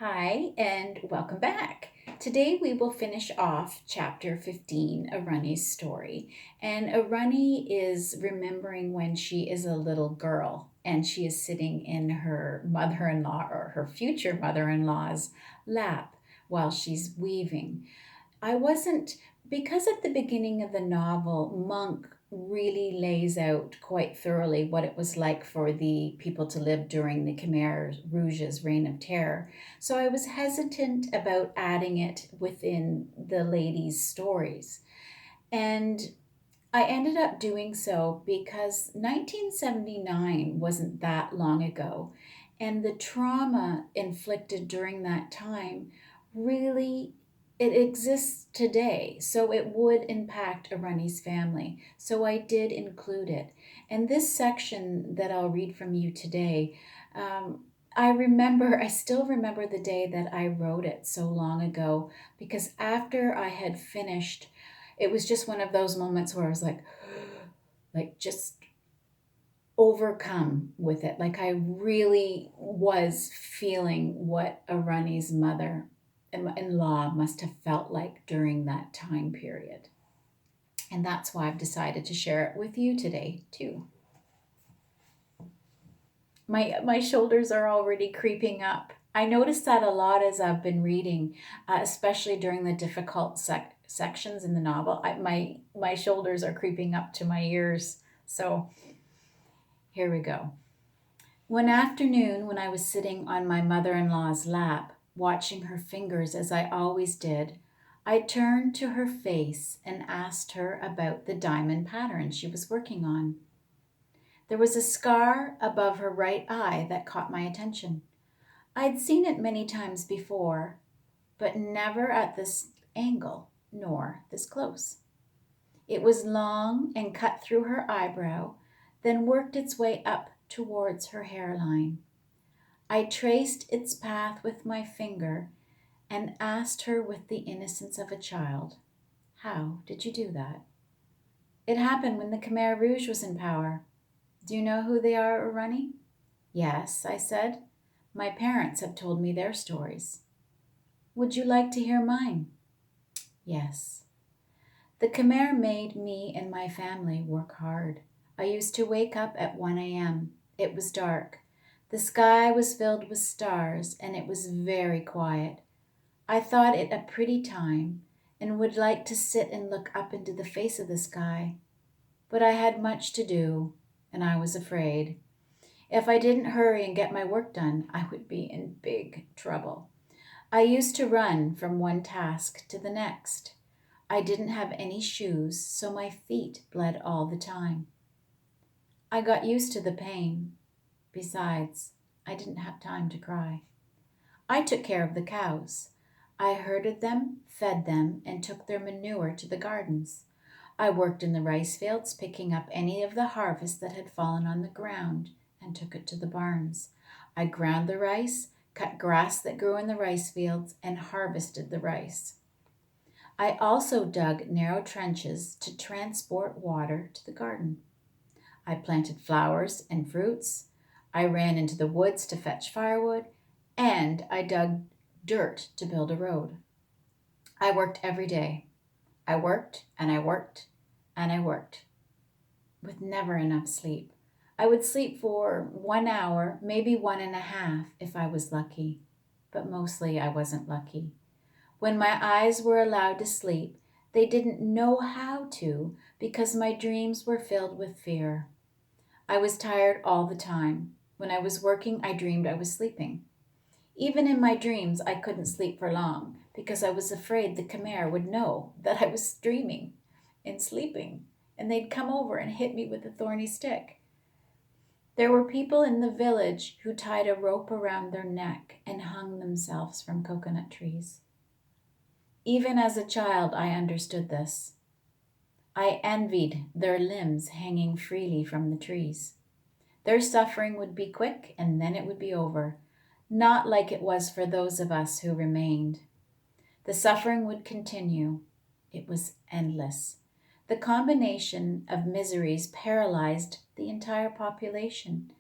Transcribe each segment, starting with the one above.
Hi, and welcome back. Today we will finish off chapter 15, Arunny's story. And Arunny is remembering when she is a little girl and she is sitting in her mother in law or her future mother in law's lap while she's weaving. I wasn't, because at the beginning of the novel, Monk really lays out quite thoroughly what it was like for the people to live during the Khmer Rouge's reign of terror. So I was hesitant about adding it within the ladies' stories. And I ended up doing so because 1979 wasn't that long ago. And the trauma inflicted during that time really it exists today. So it would impact Arunny's family. So I did include it. And this section that I'll read from you today, I still remember the day that I wrote it so long ago because after I had finished it was just one of those moments where I was like just overcome with it. Like I really was feeling what Arunny's mother in law must have felt like during that time period. And that's why I've decided to share it with you today, too. My shoulders are already creeping up. I noticed that a lot as I've been reading, especially during the difficult sections in the novel. My shoulders are creeping up to my ears. So here we go. One afternoon, when I was sitting on my mother in law's lap, watching her fingers as I always did, I turned to her face and asked her about the diamond pattern she was working on. There was a scar above her right eye that caught my attention. I'd seen it many times before, but never at this angle, nor this close. It was long and cut through her eyebrow, then worked its way up towards her hairline. I traced its path with my finger and asked her with the innocence of a child, "How did you do that?" "It happened when the Khmer Rouge was in power. Do you know who they are, Arunny?" "Yes," I said. "My parents have told me their stories." "Would you like to hear mine?" "Yes." "The Khmer made me and my family work hard. I used to wake up at 1 a.m. It was dark. The sky was filled with stars, and it was very quiet. I thought it a pretty time and would like to sit and look up into the face of the sky. But I had much to do, and I was afraid. If I didn't hurry and get my work done, I would be in big trouble. I used to run from one task to the next. I didn't have any shoes, so my feet bled all the time. I got used to the pain. Besides, I didn't have time to cry. I took care of the cows. I herded them, fed them, and took their manure to the gardens. I worked in the rice fields, picking up any of the harvest that had fallen on the ground and took it to the barns. I ground the rice, cut grass that grew in the rice fields, and harvested the rice. I also dug narrow trenches to transport water to the garden. I planted flowers and fruits. I ran into the woods to fetch firewood, and I dug dirt to build a road. I worked every day. I worked and I worked and I worked with never enough sleep. I would sleep for 1 hour, maybe one and a half if I was lucky, but mostly I wasn't lucky. When my eyes were allowed to sleep, they didn't know how to because my dreams were filled with fear. I was tired all the time. When I was working, I dreamed I was sleeping. Even in my dreams, I couldn't sleep for long because I was afraid the Khmer would know that I was dreaming and sleeping, and they'd come over and hit me with a thorny stick. There were people in the village who tied a rope around their neck and hung themselves from coconut trees. Even as a child, I understood this. I envied their limbs hanging freely from the trees. Their suffering would be quick and then it would be over, not like it was for those of us who remained. The suffering would continue. It was endless. The combination of miseries paralyzed the entire population.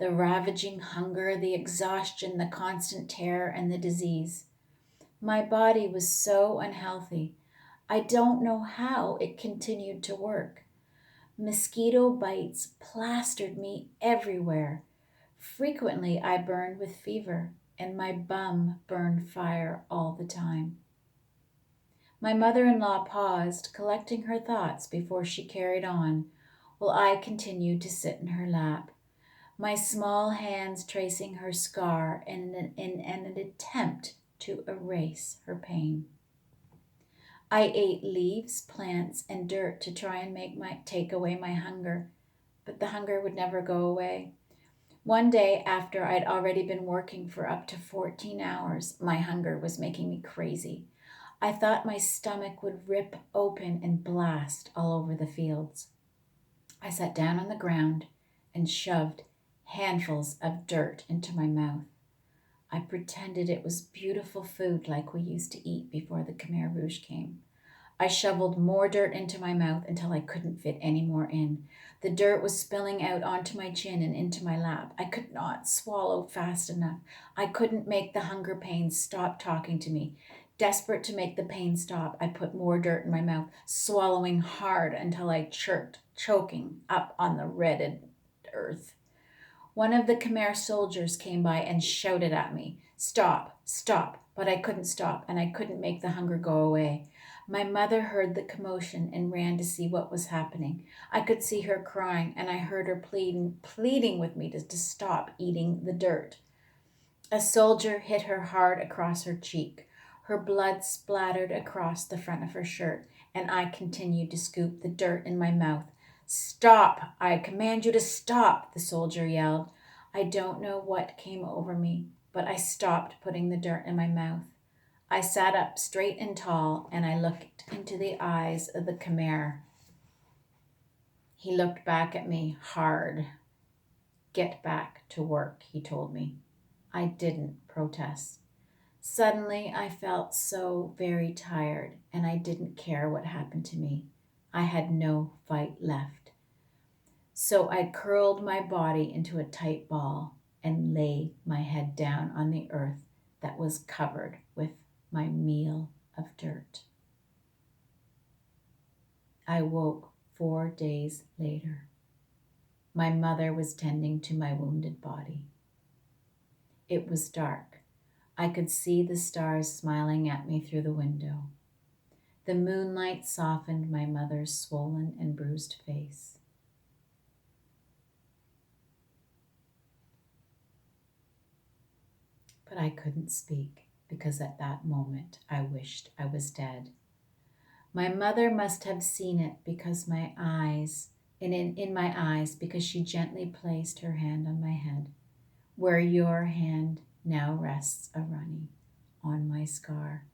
The ravaging hunger, the exhaustion, the constant terror, and the disease. My body was so unhealthy. I don't know how it continued to work. Mosquito bites plastered me everywhere. Frequently, I burned with fever, and my bum burned fire all the time. My mother in law paused, collecting her thoughts before she carried on, while I continued to sit in her lap, my small hands tracing her scar in an attempt to erase her pain. I ate leaves, plants, and dirt to try and take away my hunger, but the hunger would never go away. One day, after I'd already been working for up to 14 hours, my hunger was making me crazy. I thought my stomach would rip open and blast all over the fields. I sat down on the ground and shoved handfuls of dirt into my mouth. I pretended it was beautiful food like we used to eat before the Khmer Rouge came. I shoveled more dirt into my mouth until I couldn't fit any more in. The dirt was spilling out onto my chin and into my lap. I could not swallow fast enough. I couldn't make the hunger pains stop talking to me. Desperate to make the pain stop, I put more dirt in my mouth, swallowing hard until I choked, choking up on the reddened earth. One of the Khmer soldiers came by and shouted at me, "Stop, stop," but I couldn't stop and I couldn't make the hunger go away. My mother heard the commotion and ran to see what was happening. I could see her crying and I heard her pleading with me to stop eating the dirt. A soldier hit her hard across her cheek. Her blood splattered across the front of her shirt, and I continued to scoop the dirt in my mouth. "Stop! I command you to stop!" the soldier yelled. I don't know what came over me, but I stopped putting the dirt in my mouth. I sat up straight and tall, and I looked into the eyes of the Khmer. He looked back at me hard. "Get back to work," he told me. I didn't protest. Suddenly, I felt so very tired, and I didn't care what happened to me. I had no fight left. So I curled my body into a tight ball and lay my head down on the earth that was covered with my meal of dirt. I woke 4 days later. My mother was tending to my wounded body. It was dark. I could see the stars smiling at me through the window. The moonlight softened my mother's swollen and bruised face. But I couldn't speak because at that moment I wished I was dead. My mother must have seen it because my eyes, in my eyes, because she gently placed her hand on my head, where your hand now rests, Arunny, on my scar.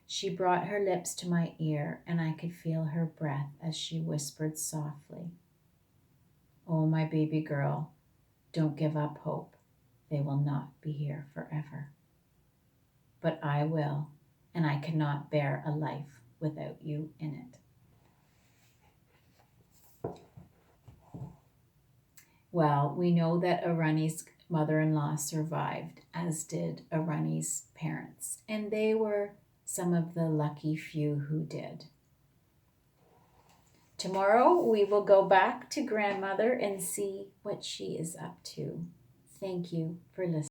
She brought her lips to my ear, and I could feel her breath as she whispered softly, "Oh, my baby girl, don't give up hope. They will not be here forever. But I will, and I cannot bear a life without you in it." Well, we know that Arunny's mother-in-law survived, as did Arunny's parents, and they were some of the lucky few who did. Tomorrow we will go back to grandmother and see what she is up to. Thank you for listening.